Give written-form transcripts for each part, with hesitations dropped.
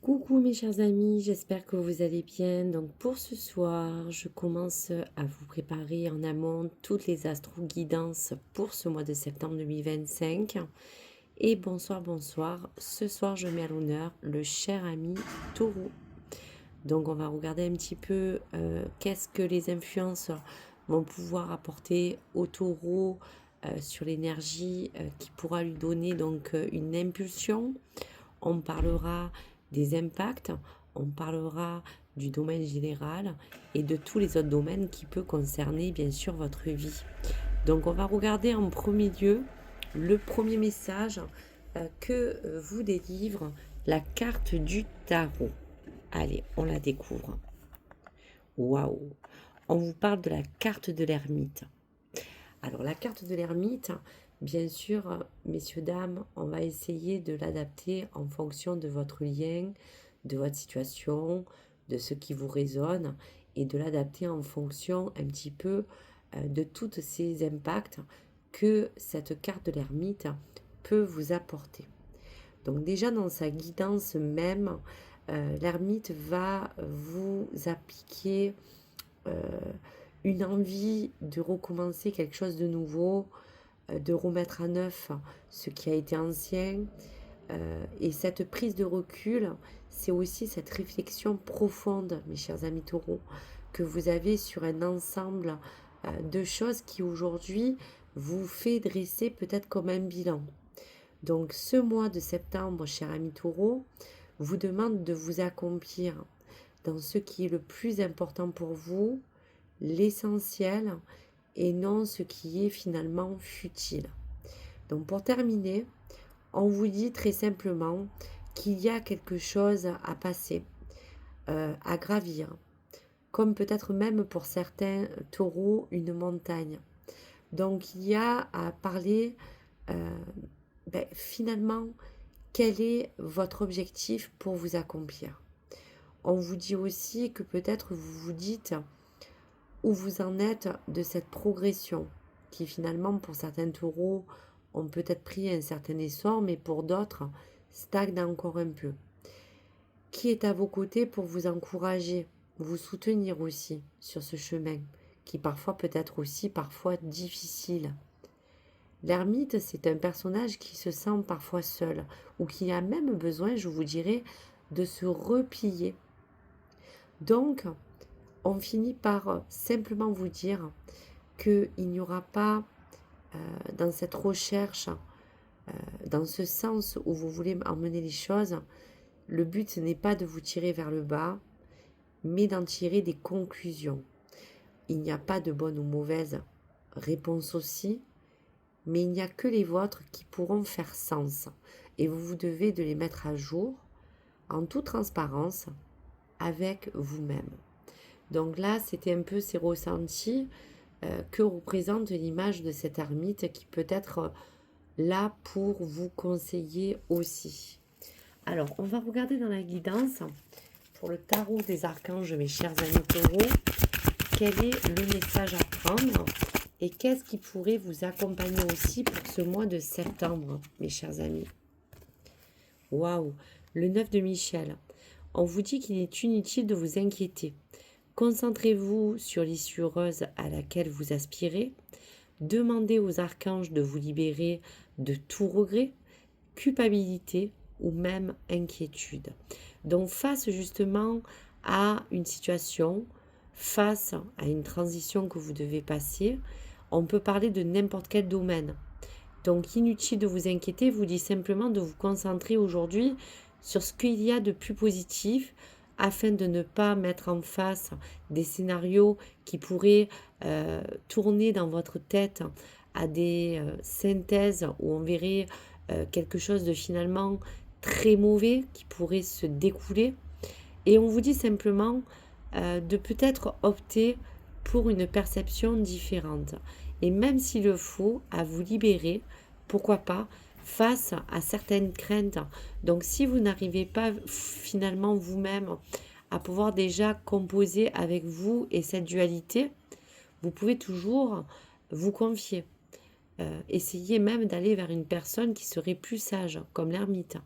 Coucou mes chers amis, j'espère que vous allez bien. Donc pour ce soir, je commence à vous préparer en amont toutes les astro-guidances pour ce mois de septembre 2025. Et bonsoir, bonsoir. Ce soir, je mets à l'honneur le cher ami Taureau. Donc on va regarder un petit peu qu'est-ce que les influences vont pouvoir apporter au Taureau sur l'énergie qui pourra lui donner donc une impulsion. On parlera des impacts, on parlera du domaine général et de tous les autres domaines qui peuvent concerner bien sûr votre vie. Donc on va regarder en premier lieu le premier message que vous délivre la carte du tarot. Allez, on la découvre. Waouh! On vous parle de la carte de l'ermite. Alors la carte de l'ermite, bien sûr, messieurs, dames, on va essayer de l'adapter en fonction de votre lien, de votre situation, de ce qui vous résonne et de l'adapter en fonction un petit peu de tous ces impacts que cette carte de l'ermite peut vous apporter. Donc déjà dans sa guidance même, l'ermite va vous appliquer une envie de recommencer quelque chose de nouveau, de remettre à neuf ce qui a été ancien. Et cette prise de recul, c'est aussi cette réflexion profonde, mes chers amis taureaux, que vous avez sur un ensemble de choses qui aujourd'hui vous fait dresser peut-être comme un bilan. Donc ce mois de septembre, chers amis taureaux, vous demande de vous accomplir dans ce qui est le plus important pour vous, l'essentiel, et non ce qui est finalement futile. Donc pour terminer, on vous dit très simplement qu'il y a quelque chose à passer, à gravir, comme peut-être même pour certains taureaux une montagne. Donc il y a à parler finalement quel est votre objectif pour vous accomplir. On vous dit aussi que peut-être vous vous dites où vous en êtes de cette progression qui finalement pour certains taureaux ont peut-être pris un certain essor, mais pour d'autres stagne encore un peu. Qui est à vos côtés pour vous encourager, vous soutenir aussi sur ce chemin qui parfois peut être aussi parfois difficile. L'ermite, c'est un personnage qui se sent parfois seul ou qui a même besoin, je vous dirais, de se replier. Donc, on finit par simplement vous dire qu'il n'y aura pas dans cette recherche, dans ce sens où vous voulez emmener les choses, le but n'est pas de vous tirer vers le bas, mais d'en tirer des conclusions. Il n'y a pas de bonne ou mauvaise réponse aussi, mais il n'y a que les vôtres qui pourront faire sens. Et vous devez de les mettre à jour en toute transparence avec vous-même. Donc là, c'était un peu ces ressentis que représente l'image de cette ermite qui peut être là pour vous conseiller aussi. Alors, on va regarder dans la guidance pour le tarot des archanges, mes chers amis taureaux, quel est le message à prendre et qu'est-ce qui pourrait vous accompagner aussi pour ce mois de septembre, mes chers amis. Waouh, le 9 de Michel. On vous dit qu'il est inutile de vous inquiéter. Concentrez-vous sur l'issue heureuse à laquelle vous aspirez. Demandez aux archanges de vous libérer de tout regret, culpabilité ou même inquiétude. Donc face justement à une situation, face à une transition que vous devez passer, on peut parler de n'importe quel domaine. Donc inutile de vous inquiéter, vous dit simplement de vous concentrer aujourd'hui sur ce qu'il y a de plus positif afin de ne pas mettre en face des scénarios qui pourraient tourner dans votre tête à des synthèses où on verrait quelque chose de finalement très mauvais qui pourrait se découler. Et on vous dit simplement de peut-être opter pour une perception différente. Et même s'il le faut, à vous libérer, pourquoi pas, face à certaines craintes. Donc si vous n'arrivez pas finalement vous-même à pouvoir déjà composer avec vous et cette dualité, vous pouvez toujours vous confier. Essayez même d'aller vers une personne qui serait plus sage, comme l'ermite,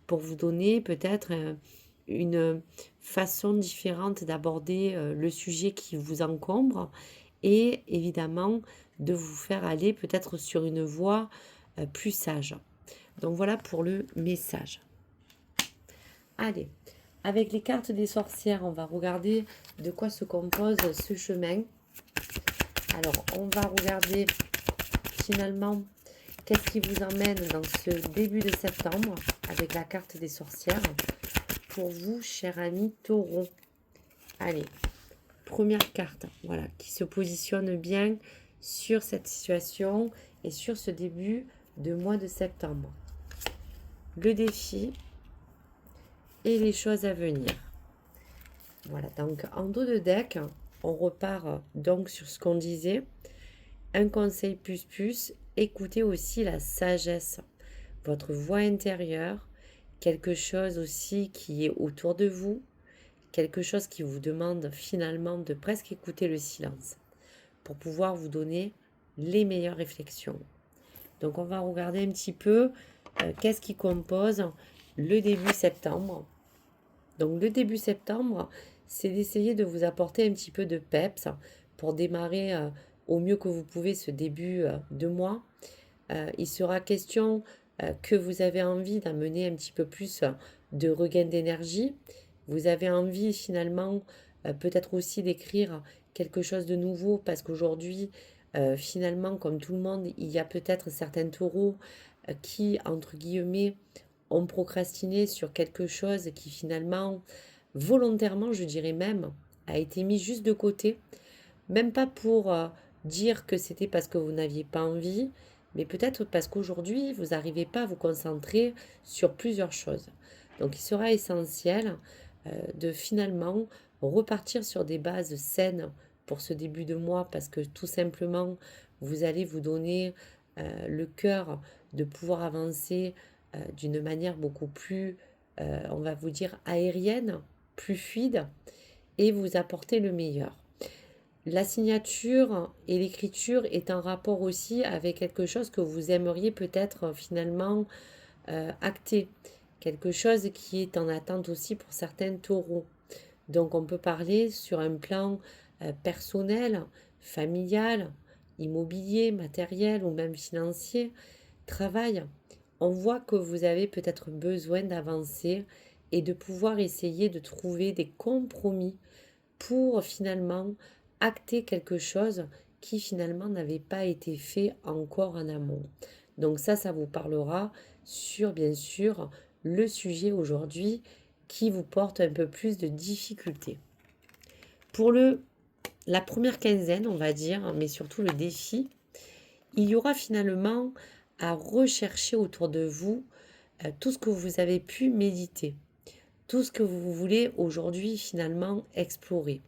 pour vous donner peut-être une façon différente d'aborder le sujet qui vous encombre et évidemment de vous faire aller peut-être sur une voie plus sage. Donc voilà pour le message. Allez, avec les cartes des sorcières, on va regarder de quoi se compose ce chemin. Alors, on va regarder finalement qu'est-ce qui vous emmène dans ce début de septembre avec la carte des sorcières pour vous, cher ami Taureau. Allez, première carte, voilà, qui se positionne bien sur cette situation et sur ce début de mois de septembre. Le défi et les choses à venir. Voilà, donc en dos de deck, on repart donc sur ce qu'on disait. Un conseil plus, écoutez aussi la sagesse, votre voix intérieure, quelque chose aussi qui est autour de vous, quelque chose qui vous demande finalement de presque écouter le silence pour pouvoir vous donner les meilleures réflexions. Donc on va regarder un petit peu qu'est-ce qui compose le début septembre. Donc le début septembre, c'est d'essayer de vous apporter un petit peu de peps pour démarrer au mieux que vous pouvez ce début de mois. Il sera question que vous avez envie d'amener un petit peu plus de regain d'énergie. Vous avez envie finalement peut-être aussi d'écrire quelque chose de nouveau parce qu'aujourd'hui, finalement, comme tout le monde, il y a peut-être certains taureaux qui, entre guillemets, ont procrastiné sur quelque chose qui finalement, volontairement, je dirais même, a été mis juste de côté. Même pas pour dire que c'était parce que vous n'aviez pas envie, mais peut-être parce qu'aujourd'hui, vous n'arrivez pas à vous concentrer sur plusieurs choses. Donc il sera essentiel de finalement repartir sur des bases saines pour ce début de mois, parce que tout simplement, vous allez vous donner le cœur de pouvoir avancer d'une manière beaucoup plus, on va vous dire, aérienne, plus fluide, et vous apporter le meilleur. La signature et l'écriture est en rapport aussi avec quelque chose que vous aimeriez peut-être finalement acter. Quelque chose qui est en attente aussi pour certains taureaux. Donc on peut parler sur un plan personnel, familial, immobilier, matériel ou même financier, travail. On voit que vous avez peut-être besoin d'avancer et de pouvoir essayer de trouver des compromis pour finalement acter quelque chose qui finalement n'avait pas été fait encore en amont. Donc ça vous parlera sur bien sûr le sujet aujourd'hui qui vous porte un peu plus de difficultés. Pour la première quinzaine, on va dire, mais surtout le défi, il y aura finalement à rechercher autour de vous tout ce que vous avez pu méditer, tout ce que vous voulez aujourd'hui finalement explorer.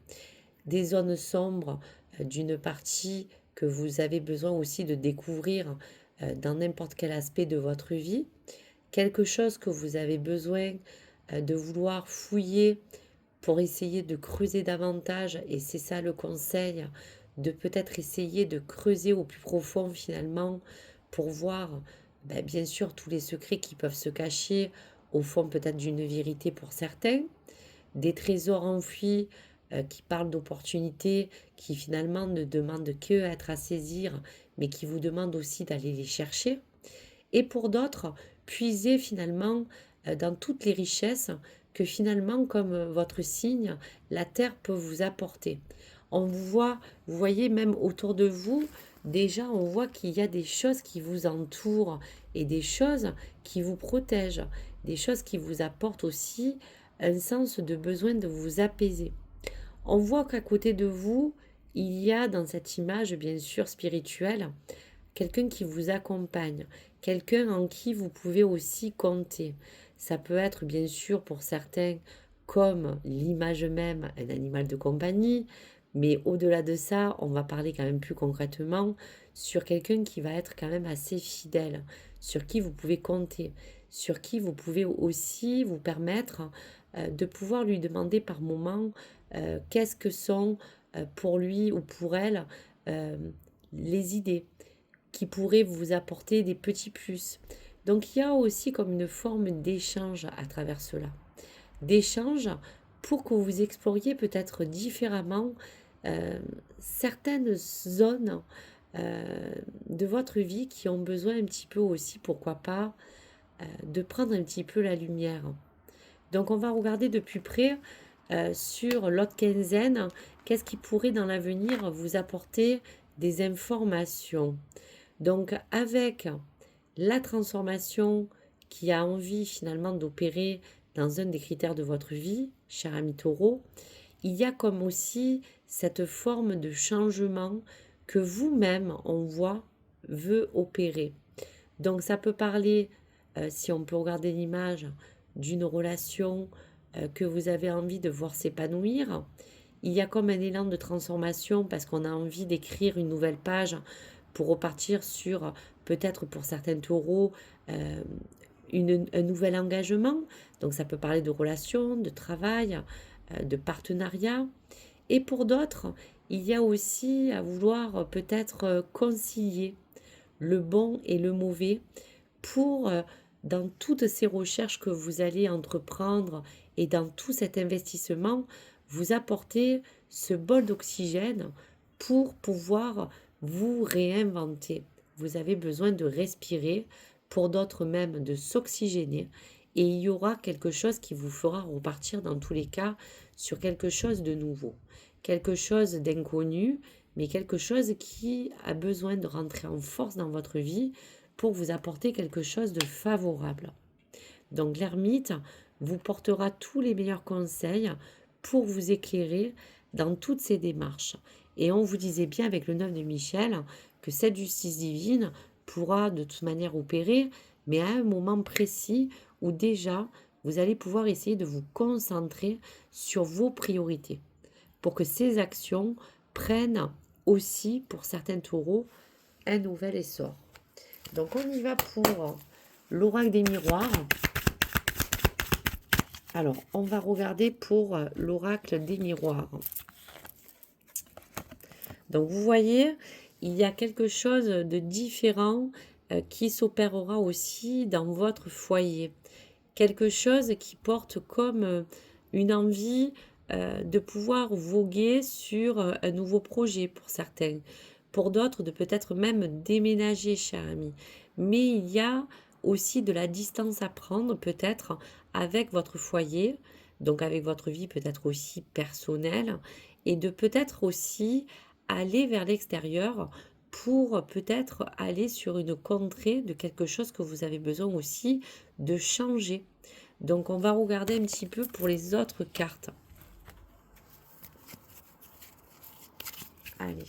Des zones sombres d'une partie que vous avez besoin aussi de découvrir dans n'importe quel aspect de votre vie, quelque chose que vous avez besoin de vouloir fouiller pour essayer de creuser davantage, et c'est ça le conseil, de peut-être essayer de creuser au plus profond finalement pour voir bien sûr tous les secrets qui peuvent se cacher au fond peut-être d'une vérité pour certains, des trésors enfouis qui parlent d'opportunités qui finalement ne demandent que à être à saisir, mais qui vous demandent aussi d'aller les chercher. Et pour d'autres, puiser finalement dans toutes les richesses que finalement, comme votre signe, la Terre peut vous apporter. On vous voit, vous voyez même autour de vous, déjà on voit qu'il y a des choses qui vous entourent et des choses qui vous protègent, des choses qui vous apportent aussi un sens de besoin de vous apaiser. On voit qu'à côté de vous, il y a dans cette image, bien sûr, spirituelle, quelqu'un qui vous accompagne, quelqu'un en qui vous pouvez aussi compter. Ça peut être, bien sûr, pour certains, comme l'image même, un animal de compagnie, mais au-delà de ça, on va parler quand même plus concrètement sur quelqu'un qui va être quand même assez fidèle, sur qui vous pouvez compter, sur qui vous pouvez aussi vous permettre de pouvoir lui demander par moment qu'est-ce que sont pour lui ou pour elle les idées qui pourraient vous apporter des petits plus. Donc il y a aussi comme une forme d'échange à travers cela. d'échanges pour que vous exploriez peut-être différemment certaines zones de votre vie qui ont besoin un petit peu aussi, pourquoi pas, de prendre un petit peu la lumière. Donc on va regarder de plus près sur l'autre quinzaine, qu'est-ce qui pourrait dans l'avenir vous apporter des informations. Donc avec la transformation qui a envie finalement d'opérer dans un des critères de votre vie, cher ami Taureau, il y a comme aussi cette forme de changement que vous-même, on voit, veut opérer. Donc ça peut parler, si on peut regarder l'image, d'une relation que vous avez envie de voir s'épanouir. Il y a comme un élan de transformation parce qu'on a envie d'écrire une nouvelle page pour repartir sur, peut-être pour certains taureaux, euh, un nouvel engagement. Donc ça peut parler de relations, de travail, de partenariat. Et pour d'autres, il y a aussi à vouloir peut-être concilier le bon et le mauvais pour, dans toutes ces recherches que vous allez entreprendre et dans tout cet investissement, vous apporter ce bol d'oxygène pour pouvoir vous réinventer. Vous avez besoin de respirer, pour d'autres même de s'oxygéner, et il y aura quelque chose qui vous fera repartir dans tous les cas sur quelque chose de nouveau, quelque chose d'inconnu, mais quelque chose qui a besoin de rentrer en force dans votre vie pour vous apporter quelque chose de favorable. Donc l'ermite vous portera tous les meilleurs conseils pour vous éclairer dans toutes ces démarches. Et on vous disait bien avec le 9 de Michel que cette justice divine pourra de toute manière opérer, mais à un moment précis où déjà vous allez pouvoir essayer de vous concentrer sur vos priorités pour que ces actions prennent aussi pour certains taureaux un nouvel essor. Donc on y va pour l'oracle des miroirs. Alors, on va regarder pour l'oracle des miroirs. Donc, vous voyez, il y a quelque chose de différent qui s'opérera aussi dans votre foyer. Quelque chose qui porte comme une envie de pouvoir voguer sur un nouveau projet pour certains. Pour d'autres, de peut-être même déménager, cher ami. Mais il y a aussi de la distance à prendre, peut-être, avec votre foyer, donc avec votre vie peut-être aussi personnelle, et de peut-être aussi aller vers l'extérieur pour peut-être aller sur une contrée de quelque chose que vous avez besoin aussi de changer. Donc on va regarder un petit peu pour les autres cartes. Allez.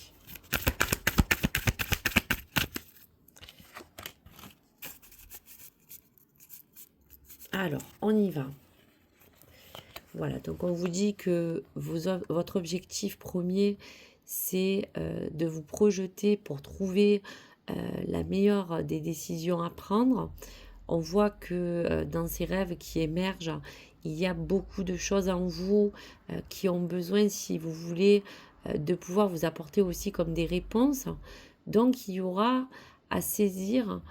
Alors, on y va. Voilà, donc on vous dit que votre objectif premier, c'est de vous projeter pour trouver la meilleure des décisions à prendre. On voit que dans ces rêves qui émergent, il y a beaucoup de choses en vous qui ont besoin, si vous voulez, de pouvoir vous apporter aussi comme des réponses. Donc il y aura à saisir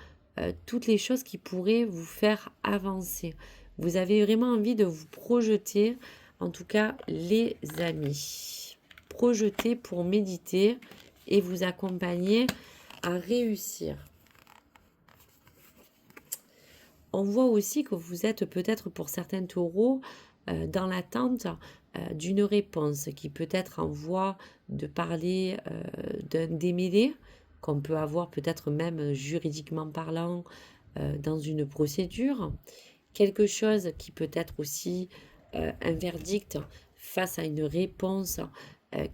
toutes les choses qui pourraient vous faire avancer. Vous avez vraiment envie de vous projeter, en tout cas les amis. Projeter pour méditer et vous accompagner à réussir. On voit aussi que vous êtes peut-être pour certains taureaux dans l'attente d'une réponse qui peut être en voie de parler d'un démêlé qu'on peut avoir peut-être même juridiquement parlant dans une procédure. Quelque chose qui peut être aussi un verdict face à une réponse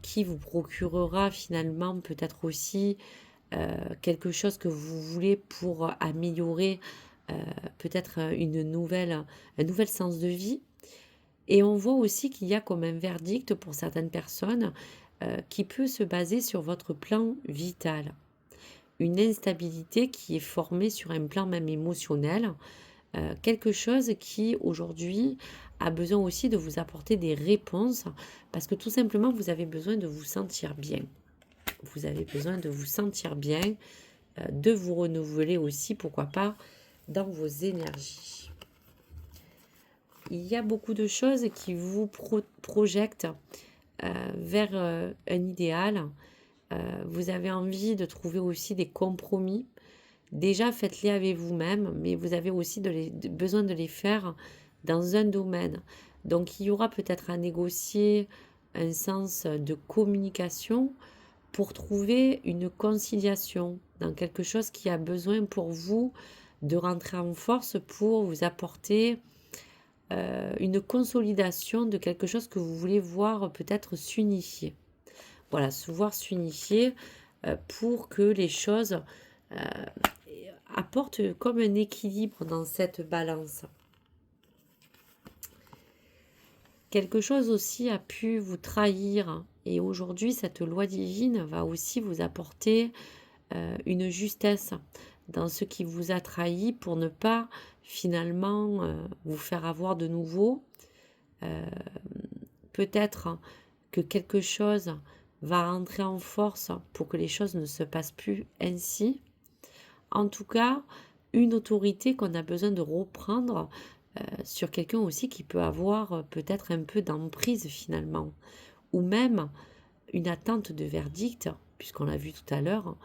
qui vous procurera finalement peut-être aussi quelque chose que vous voulez pour améliorer peut-être un nouvel sens de vie. Et on voit aussi qu'il y a comme un verdict pour certaines personnes qui peut se baser sur votre plan vital. Une instabilité qui est formée sur un plan même émotionnel. Quelque chose qui aujourd'hui a besoin aussi de vous apporter des réponses parce que tout simplement vous avez besoin de vous sentir bien. Vous avez besoin de vous sentir bien, de vous renouveler aussi, pourquoi pas, dans vos énergies. il y a beaucoup de choses qui vous projettent vers un idéal. Vous avez envie de trouver aussi des compromis. Déjà, faites-les avec vous-même, mais vous avez aussi besoin de les faire dans un domaine. Donc, il y aura peut-être à négocier un sens de communication pour trouver une conciliation dans quelque chose qui a besoin pour vous de rentrer en force pour vous apporter une consolidation de quelque chose que vous voulez voir peut-être s'unifier. Voilà, se voir s'unifier pour que les choses apportent comme un équilibre dans cette balance. Quelque chose aussi a pu vous trahir et aujourd'hui cette loi divine va aussi vous apporter une justesse dans ce qui vous a trahi pour ne pas finalement vous faire avoir de nouveau. Peut-être que quelque chose va rentrer en force pour que les choses ne se passent plus ainsi. En tout cas, une autorité qu'on a besoin de reprendre sur quelqu'un aussi qui peut avoir peut-être un peu d'emprise finalement, ou même une attente de verdict, puisqu'on l'a vu tout à l'heure,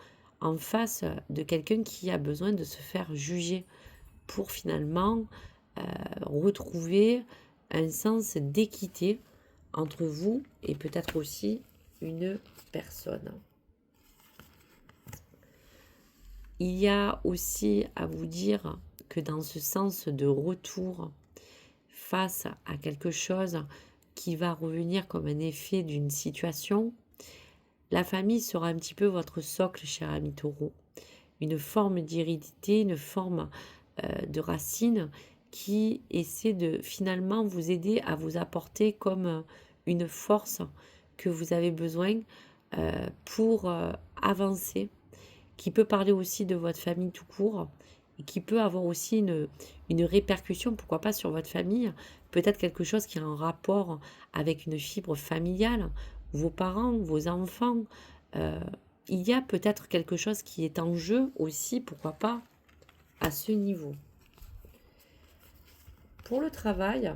en face de quelqu'un qui a besoin de se faire juger pour finalement retrouver un sens d'équité entre vous et peut-être aussi une personne. Il y a aussi à vous dire que dans ce sens de retour face à quelque chose qui va revenir comme un effet d'une situation, la famille sera un petit peu votre socle, cher ami Taureau. Une forme d'hérédité, une forme de racine qui essaie de finalement vous aider à vous apporter comme une force que vous avez besoin pour avancer, qui peut parler aussi de votre famille tout court et qui peut avoir aussi une répercussion, pourquoi pas sur votre famille, peut-être quelque chose qui a un rapport avec une fibre familiale, vos parents, vos enfants. Il y a peut-être quelque chose qui est en jeu aussi, pourquoi pas, à ce niveau. Pour le travail,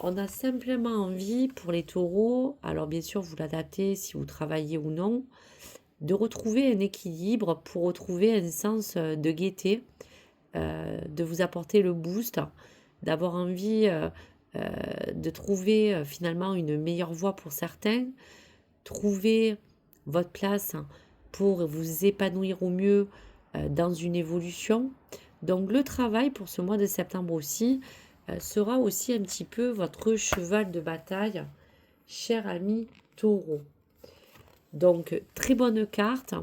on a simplement envie pour les taureaux, alors bien sûr vous l'adaptez si vous travaillez ou non, de retrouver un équilibre pour retrouver un sens de gaieté, de vous apporter le boost, d'avoir envie de trouver finalement une meilleure voie pour certains, trouver votre place pour vous épanouir au mieux dans une évolution. Donc le travail pour ce mois de septembre aussi sera aussi un petit peu votre cheval de bataille, cher ami Taureau. Donc très bonne carte,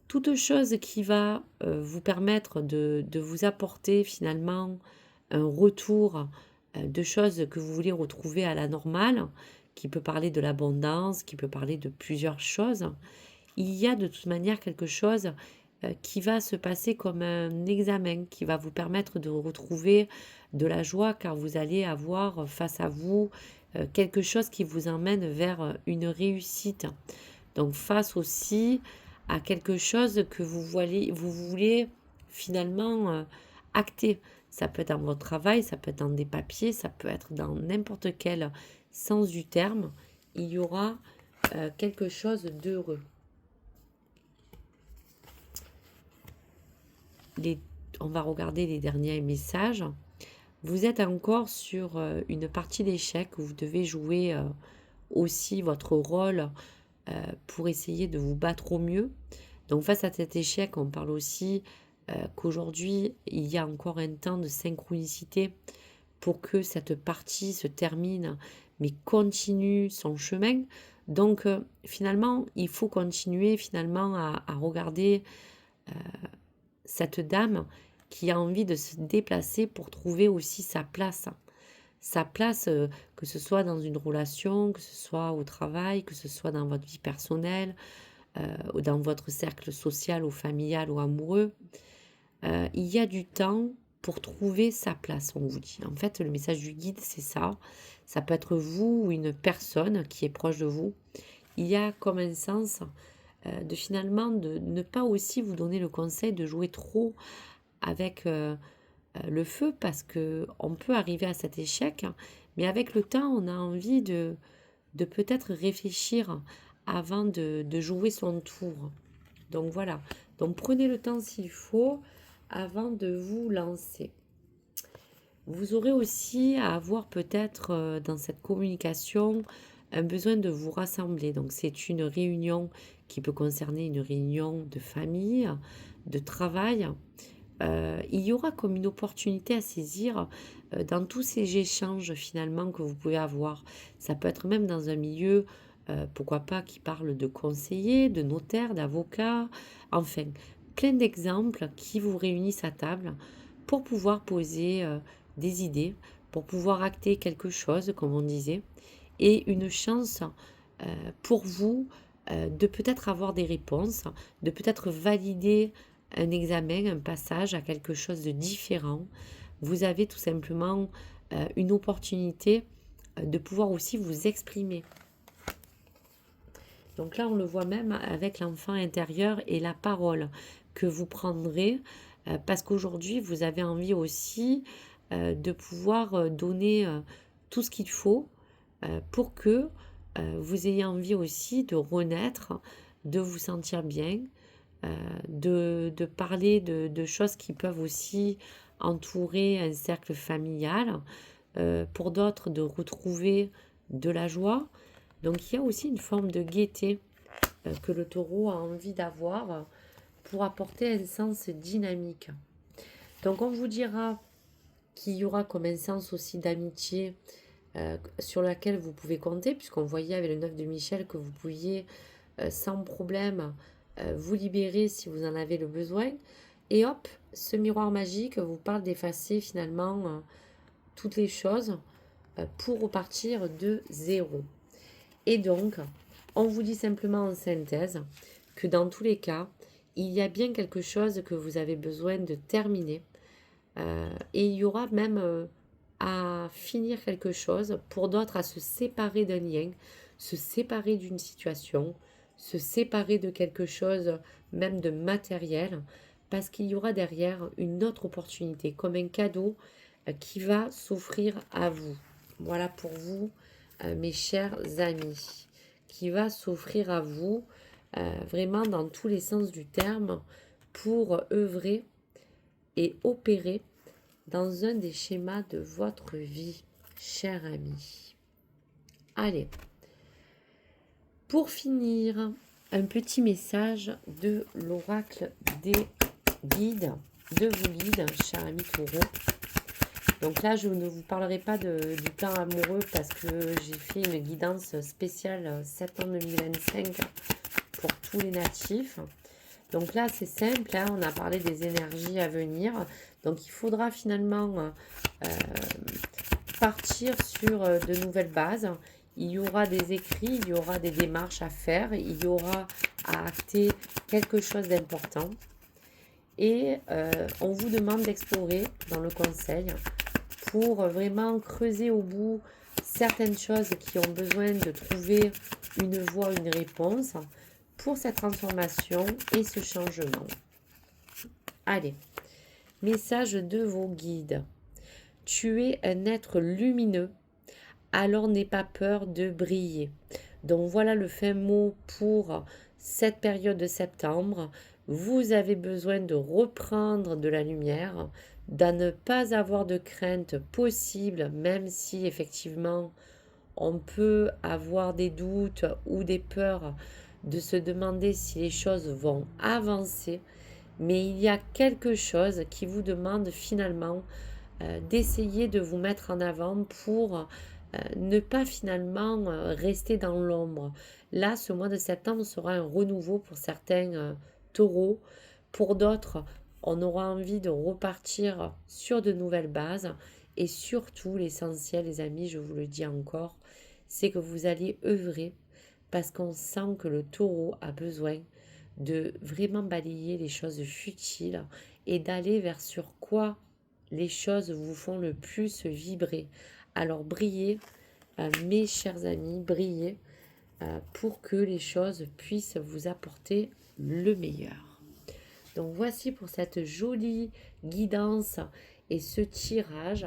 toute chose qui va vous permettre de vous apporter finalement un retour de choses que vous voulez retrouver à la normale, qui peut parler de l'abondance, qui peut parler de plusieurs choses. Il y a de toute manière quelque chose qui va se passer comme un examen, qui va vous permettre de retrouver de la joie, car vous allez avoir face à vous quelque chose qui vous emmène vers une réussite. Donc face aussi à quelque chose que vous voulez finalement acter. Ça peut être dans votre travail, ça peut être dans des papiers, ça peut être dans n'importe quel sens du terme. Il y aura quelque chose d'heureux. On va regarder les derniers messages. Vous êtes encore sur une partie d'échecs où vous devez jouer aussi votre rôle pour essayer de vous battre au mieux. Donc face à cet échec, on parle aussi qu'aujourd'hui, il y a encore un temps de synchronicité pour que cette partie se termine, mais continue son chemin. Donc finalement, il faut continuer finalement à regarder cette dame qui a envie de se déplacer pour trouver aussi sa place. Sa place, que ce soit dans une relation, que ce soit au travail, que ce soit dans votre vie personnelle, ou dans votre cercle social ou familial ou amoureux. Il y a du temps pour trouver sa place, on vous dit. En fait, le message du guide, c'est ça. Ça peut être vous ou une personne qui est proche de vous. Il y a comme un sens de finalement de ne pas aussi vous donner le conseil de jouer trop avec le feu parce que on peut arriver à cet échec, mais avec le temps, on a envie de peut-être réfléchir avant de jouer son tour. Donc voilà. Donc prenez le temps s'il faut avant de vous lancer. Vous aurez aussi à avoir peut-être dans cette communication un besoin de vous rassembler. Donc c'est une réunion qui peut concerner une réunion de famille, de travail. Il y aura comme une opportunité à saisir dans tous ces échanges finalement que vous pouvez avoir. Ça peut être même dans un milieu, pourquoi pas, qui parle de conseiller, de notaire, d'avocat, enfin, plein d'exemples qui vous réunissent à table pour pouvoir poser des idées, pour pouvoir acter quelque chose, comme on disait, et une chance pour vous de peut-être avoir des réponses, de peut-être valider un examen, un passage à quelque chose de différent. Vous avez tout simplement une opportunité de pouvoir aussi vous exprimer. Donc là, on le voit même avec l'enfant intérieur et la parole que vous prendrez, parce qu'aujourd'hui, vous avez envie aussi de pouvoir donner tout ce qu'il faut pour que vous ayez envie aussi de renaître, de vous sentir bien, de parler de choses qui peuvent aussi entourer un cercle familial, pour d'autres de retrouver de la joie. Donc il y a aussi une forme de gaieté que le taureau a envie d'avoir pour apporter un sens dynamique. Donc on vous dira qu'il y aura comme un sens aussi d'amitié sur laquelle vous pouvez compter, puisqu'on voyait avec le 9 de Michel que vous pouviez sans problème vous libérer si vous en avez le besoin. Et hop, ce miroir magique vous parle d'effacer finalement toutes les choses pour repartir de zéro. Et donc, on vous dit simplement en synthèse que dans tous les cas, il y a bien quelque chose que vous avez besoin de terminer. Et il y aura même à finir quelque chose, pour d'autres à se séparer d'un lien, se séparer d'une situation, se séparer de quelque chose, même de matériel, parce qu'il y aura derrière une autre opportunité, comme un cadeau qui va s'offrir à vous. Voilà pour vous, mes chers amis, qui va s'offrir à vous vraiment dans tous les sens du terme pour œuvrer et opérer dans un des schémas de votre vie, cher ami. Allez, pour finir, un petit message de l'oracle des guides, de vos guides, cher ami taureau. Donc là, je ne vous parlerai pas du plan amoureux parce que j'ai fait une guidance spéciale septembre 2025 pour tous les natifs. Donc là, c'est simple, hein, on a parlé des énergies à venir. Donc il faudra finalement partir sur de nouvelles bases. Il y aura des écrits, il y aura des démarches à faire, il y aura à acter quelque chose d'important. Et on vous demande d'explorer dans le conseil pour vraiment creuser au bout certaines choses qui ont besoin de trouver une voie, une réponse pour cette transformation et ce changement. Allez, message de vos guides. Tu es un être lumineux, alors n'aie pas peur de briller. Donc voilà le fin mot pour cette période de septembre. Vous avez besoin de reprendre de la lumière, de ne pas avoir de crainte possible, même si effectivement on peut avoir des doutes ou des peurs, de se demander si les choses vont avancer. Mais il y a quelque chose qui vous demande finalement d'essayer de vous mettre en avant pour ne pas finalement rester dans l'ombre. Là, ce mois de septembre sera un renouveau pour certains taureaux. Pour d'autres, on aura envie de repartir sur de nouvelles bases. Et surtout, l'essentiel, les amis, je vous le dis encore, c'est que vous allez œuvrer parce qu'on sent que le taureau a besoin de vraiment balayer les choses futiles et d'aller vers sur quoi les choses vous font le plus vibrer. Alors brillez, mes chers amis, brillez pour que les choses puissent vous apporter le meilleur. Donc voici pour cette jolie guidance et ce tirage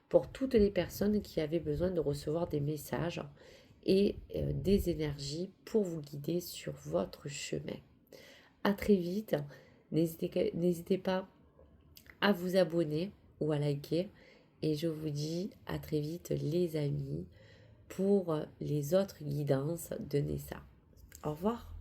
pour toutes les personnes qui avaient besoin de recevoir des messages et des énergies pour vous guider sur votre chemin. À très vite. N'hésitez pas à vous abonner ou à liker. Et je vous dis à très vite les amis pour les autres guidances de Nessa. Au revoir.